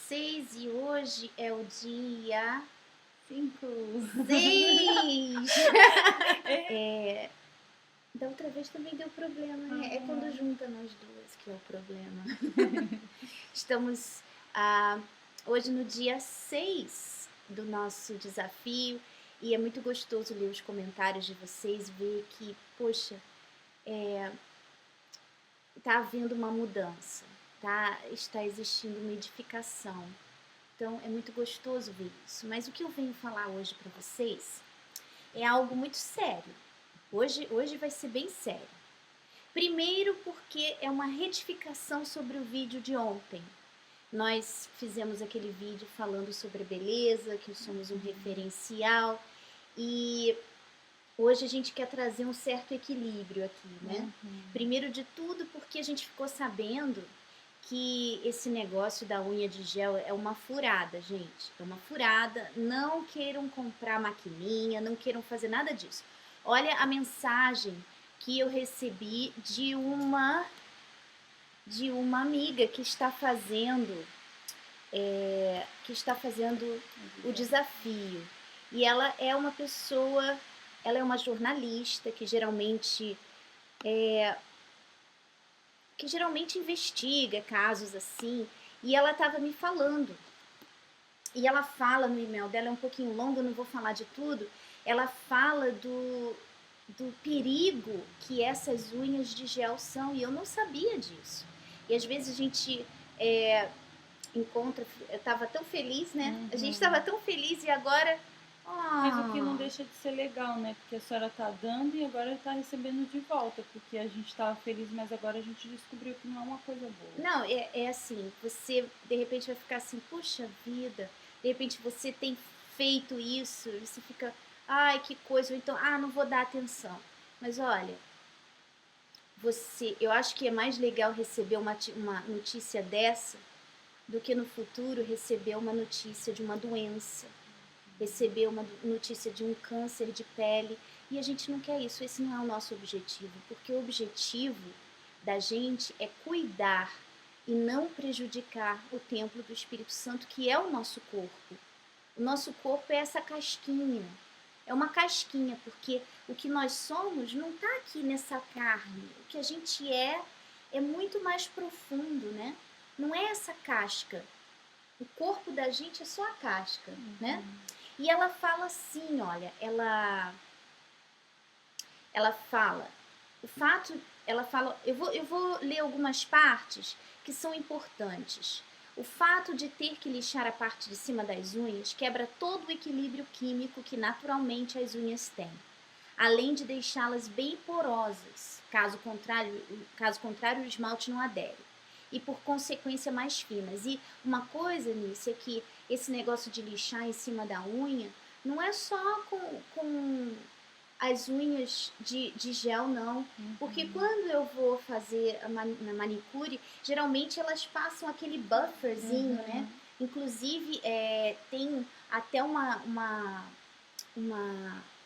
vocês e hoje é o dia 5. 6. Da outra vez também deu problema, né? É quando junta nós duas que é o problema. Estamos hoje no dia 6 do nosso desafio e é muito gostoso ler os comentários de vocês, ver que, poxa, está havendo uma mudança, está existindo uma edificação. Então é muito gostoso ver isso. Mas o que eu venho falar hoje para vocês é algo muito sério. Hoje vai ser bem sério. Primeiro porque é uma retificação sobre o vídeo de ontem. Nós fizemos aquele vídeo falando sobre beleza, que somos um referencial, e hoje a gente quer trazer um certo equilíbrio aqui, né? Primeiro de tudo porque a gente ficou sabendo que esse negócio da unha de gel é uma furada, gente. É uma furada. Não queiram comprar maquininha, não queiram fazer nada disso. Olha a mensagem que eu recebi de uma amiga que está fazendo o desafio. E ela é uma pessoa, ela é uma jornalista que geralmente investiga casos assim, e ela estava me falando. E ela fala no e-mail dela, é um pouquinho longo, eu não vou falar de tudo, ela fala do perigo que essas unhas de gel são, e eu não sabia disso. E às vezes a gente encontra, eu estava tão feliz, né? A gente estava tão feliz e agora... Mas o que não deixa de ser legal, né? Porque a senhora tá dando e agora tá recebendo de volta. Porque a gente tava feliz, mas agora a gente descobriu que não é uma coisa boa. Não, é assim, você de repente vai ficar assim, puxa vida, de repente você tem feito isso, você fica, ai que coisa, ou então, não vou dar atenção. Mas olha, eu acho que é mais legal receber uma notícia dessa do que no futuro receber uma notícia de uma doença, receber uma notícia de um câncer de pele, e a gente não quer isso, esse não é o nosso objetivo, porque o objetivo da gente é cuidar e não prejudicar o templo do Espírito Santo, que é o nosso corpo. O nosso corpo é essa casquinha, é uma casquinha, porque o que nós somos não está aqui nessa carne, o que a gente é muito mais profundo, né? Não é essa casca, o corpo da gente é só a casca, né? E ela fala assim, olha, ela fala, eu vou ler algumas partes que são importantes. O fato de ter que lixar a parte de cima das unhas quebra todo o equilíbrio químico que naturalmente as unhas têm, além de deixá-las bem porosas, caso contrário o esmalte não adere, e por consequência mais finas. E uma coisa, Nícia, é que esse negócio de lixar em cima da unha não é só com as unhas de gel, não. Porque quando eu vou fazer na manicure, geralmente elas passam aquele bufferzinho, né? Inclusive, tem até uma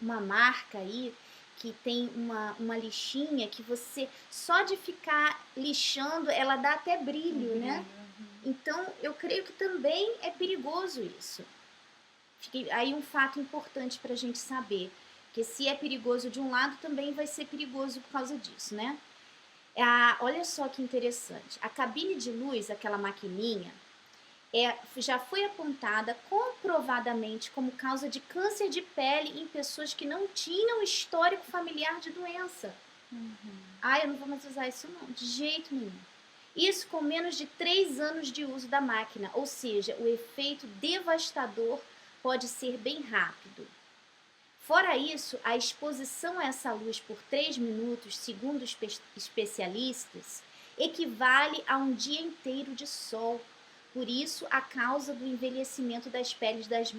marca aí que tem uma lixinha que você, só de ficar lixando, ela dá até brilho, né? Então, eu creio que também é perigoso isso. Aí um fato importante para a gente saber, que se é perigoso de um lado, também vai ser perigoso por causa disso, né? Olha só que interessante. A cabine de luz, aquela maquininha, já foi apontada comprovadamente como causa de câncer de pele em pessoas que não tinham histórico familiar de doença. Eu não vou mais usar isso não, de jeito nenhum. Isso com menos de 3 anos de uso da máquina, ou seja, o efeito devastador pode ser bem rápido. Fora isso, a exposição a essa luz por 3 minutos, segundo especialistas, equivale a um dia inteiro de sol. Por isso, a causa do envelhecimento das peles das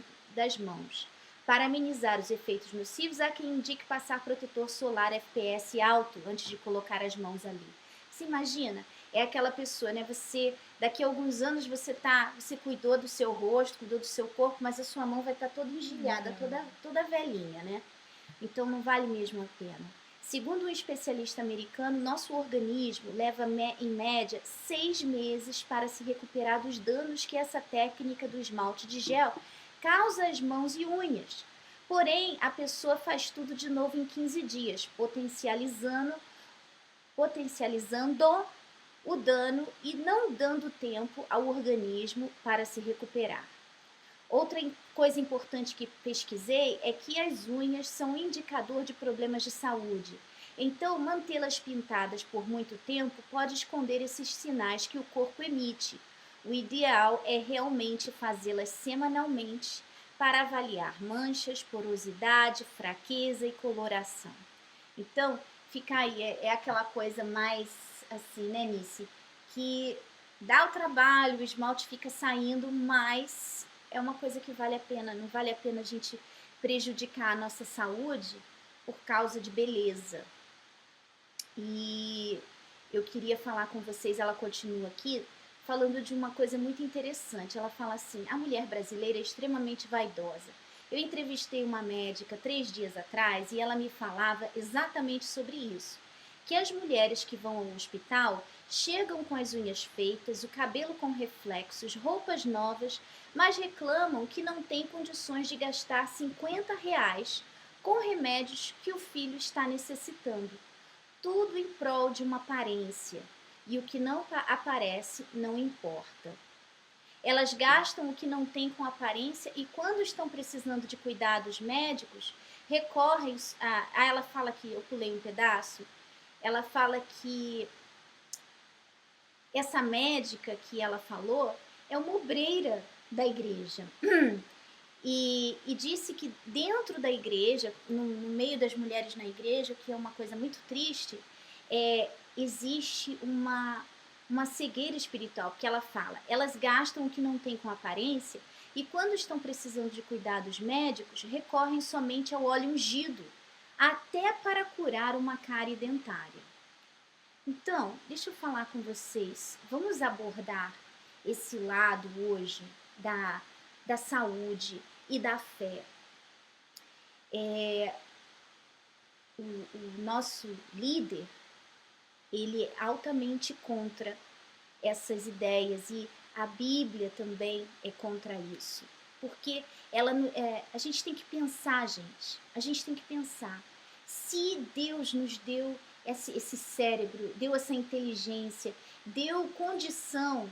mãos. Para amenizar os efeitos nocivos, há quem indique passar protetor solar FPS alto antes de colocar as mãos ali. Você imagina? É aquela pessoa, né? Daqui a alguns anos você cuidou do seu rosto, cuidou do seu corpo, mas a sua mão vai estar toda engilhada, toda velhinha, né? Então não vale mesmo a pena. Segundo um especialista americano, nosso organismo leva em média 6 meses para se recuperar dos danos que essa técnica do esmalte de gel causa às mãos e unhas. Porém, a pessoa faz tudo de novo em 15 dias, potencializando o dano e não dando tempo ao organismo para se recuperar. Outra coisa importante que pesquisei é que as unhas são um indicador de problemas de saúde. Então, mantê-las pintadas por muito tempo pode esconder esses sinais que o corpo emite. O ideal é realmente fazê-las semanalmente para avaliar manchas, porosidade, fraqueza e coloração. Então, fica aí, é aquela coisa mais assim, né, Nice? Que dá o trabalho, o esmalte fica saindo, mas é uma coisa que vale a pena. Não vale a pena a gente prejudicar a nossa saúde por causa de beleza. E eu queria falar com vocês, ela continua aqui, falando de uma coisa muito interessante. Ela fala assim: a mulher brasileira é extremamente vaidosa. Eu entrevistei uma médica 3 dias atrás e ela me falava exatamente sobre isso. Que as mulheres que vão ao hospital chegam com as unhas feitas, o cabelo com reflexos, roupas novas, mas reclamam que não têm condições de gastar R$ 50 com remédios que o filho está necessitando. Tudo em prol de uma aparência, e o que não aparece não importa. Elas gastam o que não têm com aparência e quando estão precisando de cuidados médicos, recorrem a ela fala que eu pulei um pedaço. Ela fala que essa médica que ela falou é uma obreira da igreja. E disse que dentro da igreja, no meio das mulheres na igreja, que é uma coisa muito triste, existe uma cegueira espiritual, porque ela fala, elas gastam o que não tem com aparência e quando estão precisando de cuidados médicos, recorrem somente ao óleo ungido, até para curar uma cárie dentária. Então, deixa eu falar com vocês, vamos abordar esse lado hoje da saúde e da fé. O nosso líder, ele é altamente contra essas ideias e a Bíblia também é contra isso. Porque a gente tem que pensar, gente. A gente tem que pensar. Se Deus nos deu esse cérebro, deu essa inteligência, deu condição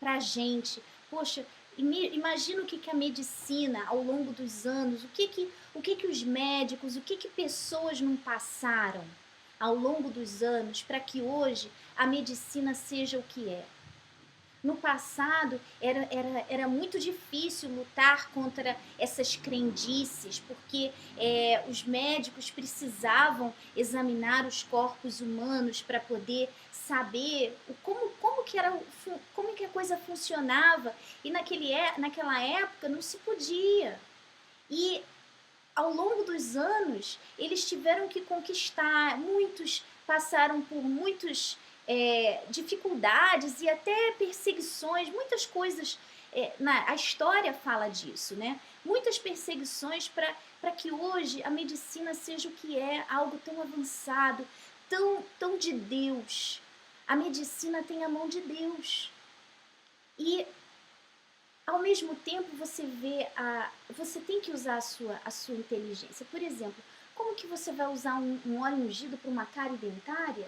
pra gente, poxa, imagina o que a medicina ao longo dos anos, o que os médicos, o que pessoas não passaram ao longo dos anos para que hoje a medicina seja o que é. No passado era muito difícil lutar contra essas crendices, porque os médicos precisavam examinar os corpos humanos para poder saber como que a coisa funcionava, e naquela época não se podia. E ao longo dos anos eles tiveram que conquistar, muitos passaram por muitos dificuldades e até perseguições, muitas coisas, a história fala disso, né? Muitas perseguições para que hoje a medicina seja o que é, algo tão avançado, tão de Deus. A medicina tem a mão de Deus. E, ao mesmo tempo, você tem que usar a sua inteligência. Por exemplo, como que você vai usar um óleo ungido para uma cárie dentária?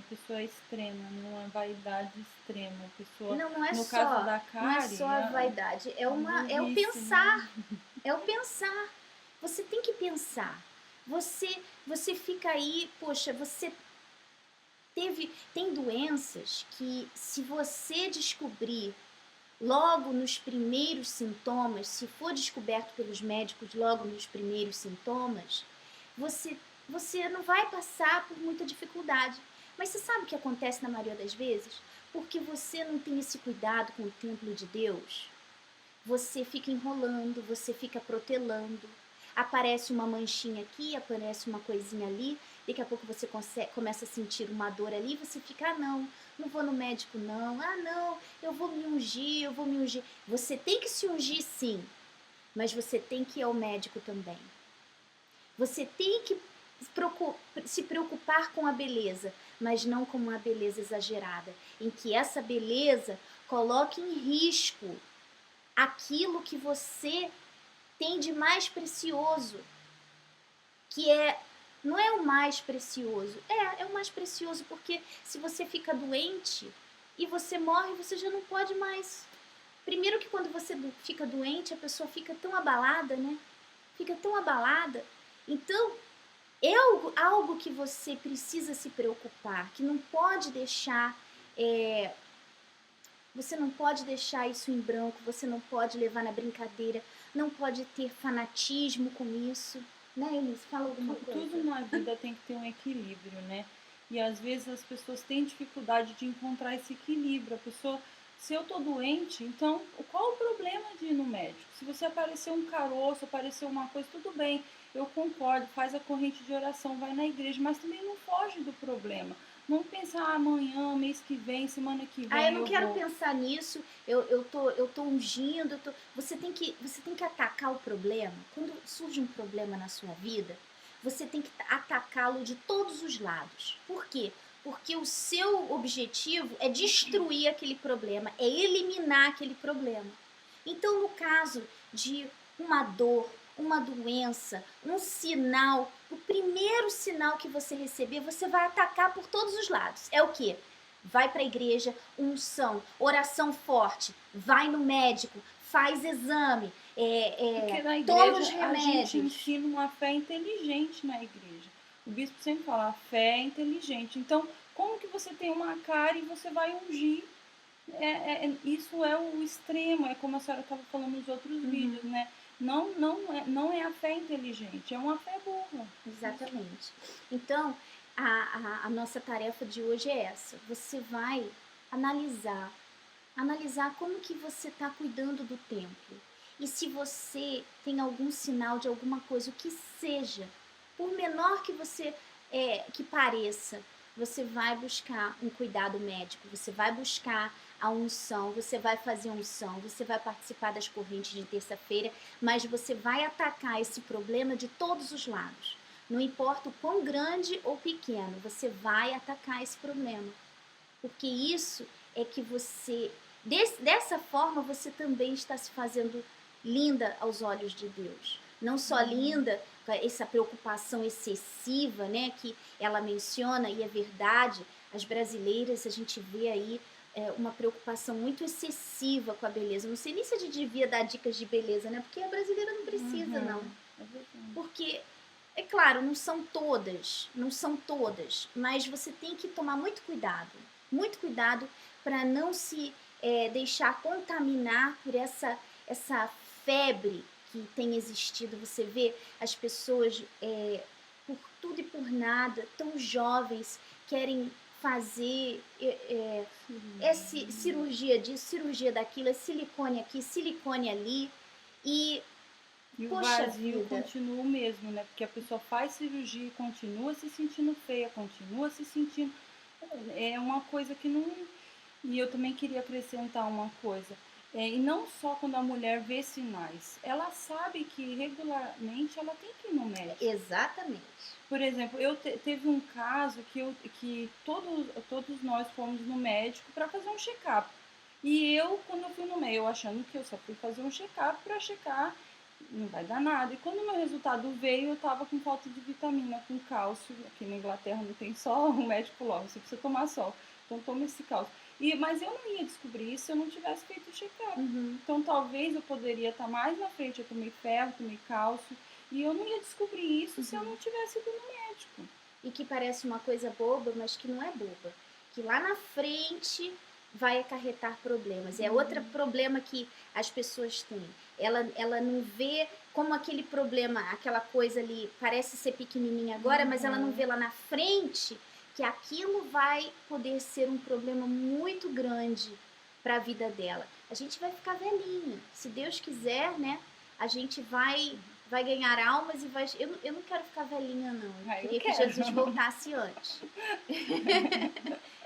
Pessoa extrema, numa vaidade extrema. Pessoa, não é no só, caso da cárie, não é só a vaidade, é o pensar. Né? É o pensar. Você tem que pensar. Você fica aí, poxa, você tem doenças que, se você descobrir logo nos primeiros sintomas, se for descoberto pelos médicos logo nos primeiros sintomas, você não vai passar por muita dificuldade. Mas você sabe o que acontece na maioria das vezes? Porque você não tem esse cuidado com o templo de Deus. Você fica enrolando, você fica protelando. Aparece uma manchinha aqui, aparece uma coisinha ali. Daqui a pouco você começa a sentir uma dor ali e você fica, não vou no médico não. Não, eu vou me ungir. Você tem que se ungir sim, mas você tem que ir ao médico também. Você tem que se preocupar com a beleza, mas não com uma beleza exagerada, em que essa beleza coloque em risco aquilo que você tem de mais precioso, que não é o mais precioso, é o mais precioso, porque se você fica doente e você morre, você já não pode mais. Primeiro que quando você fica doente, a pessoa fica tão abalada, né? Fica tão abalada. Então, é algo que você precisa se preocupar, que não pode deixar, você não pode deixar isso em branco, você não pode levar na brincadeira, não pode ter fanatismo com isso, né, Elis? Fala alguma coisa. Tudo na vida tem que ter um equilíbrio, né? E às vezes as pessoas têm dificuldade de encontrar esse equilíbrio. A pessoa, se eu tô doente, então qual o problema de ir no médico? Se você aparecer um caroço, aparecer uma coisa, tudo bem, eu concordo, faz a corrente de oração, vai na igreja, mas também não foge do problema. Não pensar amanhã, mês que vem, semana que vem. Eu não quero pensar nisso, eu tô ungindo, você tem que atacar o problema. Quando surge um problema na sua vida, você tem que atacá-lo de todos os lados. Por quê? Porque o seu objetivo é destruir aquele problema, é eliminar aquele problema. Então, no caso de uma dor, uma doença, um sinal, o primeiro sinal que você receber, você vai atacar por todos os lados. É o quê? Vai para a igreja, unção, oração forte, vai no médico, faz exame, Porque na toma os igreja a remédios. gente ensina uma fé inteligente na igreja. O bispo sempre fala, a fé é inteligente. Então, como que você tem uma cara e você vai ungir? Isso é o extremo, é como a senhora estava falando nos outros vídeos, né? Não é a fé inteligente, é uma fé burra. Exatamente. Então, a nossa tarefa de hoje é essa. Você vai analisar como que você está cuidando do templo. E se você tem algum sinal de alguma coisa, o que seja, por menor que você que pareça, você vai buscar um cuidado médico, você vai buscar a unção, você vai fazer unção, você vai participar das correntes de terça-feira, mas você vai atacar esse problema de todos os lados. Não importa o quão grande ou pequeno, você vai atacar esse problema. Porque isso é que você, dessa forma, você também está se fazendo linda aos olhos de Deus. Não só linda, com essa preocupação excessiva, né, que ela menciona, e é verdade, as brasileiras, a gente vê aí uma preocupação muito excessiva com a beleza. Não sei nem se a gente devia dar dicas de beleza, né, porque a brasileira não precisa, não. Porque, é claro, não são todas, mas você tem que tomar muito cuidado para não se deixar contaminar por essa febre que tem existido. Você vê as pessoas, por tudo e por nada, tão jovens, querem fazer cirurgia disso, cirurgia daquilo, silicone aqui, silicone ali, e o poxa vazio vida, continua o mesmo, né? Porque a pessoa faz cirurgia e continua se sentindo feia, continua se sentindo... É uma coisa que não... E eu também queria acrescentar uma coisa. E não só quando a mulher vê sinais. Ela sabe que regularmente ela tem que ir no médico. Exatamente. Por exemplo, teve um caso que todos nós fomos no médico para fazer um check-up. E eu, quando eu fui no médico, eu achando que eu só fui fazer um check-up para checar, não vai dar nada. E quando o meu resultado veio, eu tava com falta de vitamina, com cálcio. Aqui na Inglaterra não tem sol, o médico logo, você precisa tomar sol. Então toma esse cálcio. Mas eu não ia descobrir isso se eu não tivesse feito o check-up. Então talvez eu poderia estar mais na frente. Eu tomei ferro, tomei cálcio. E eu não ia descobrir isso se eu não tivesse ido no médico. E que parece uma coisa boba, mas que não é boba. Que lá na frente vai acarretar problemas. É outro problema que as pessoas têm. Ela não vê como aquele problema, aquela coisa ali parece ser pequenininha agora, mas ela não vê lá na frente que aquilo vai poder ser um problema muito grande para a vida dela. A gente vai ficar velhinha. Se Deus quiser, né? A gente vai ganhar almas e vai... Eu não quero ficar velhinha, não. Eu queria que Jesus voltasse antes.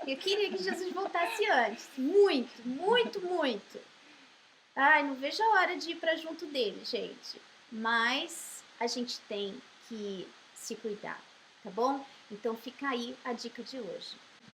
Eu queria que Jesus voltasse antes. Muito, muito, muito. Ai, não vejo a hora de ir para junto dele, gente. Mas a gente tem que se cuidar. tá bom? Então fica aí a dica de hoje.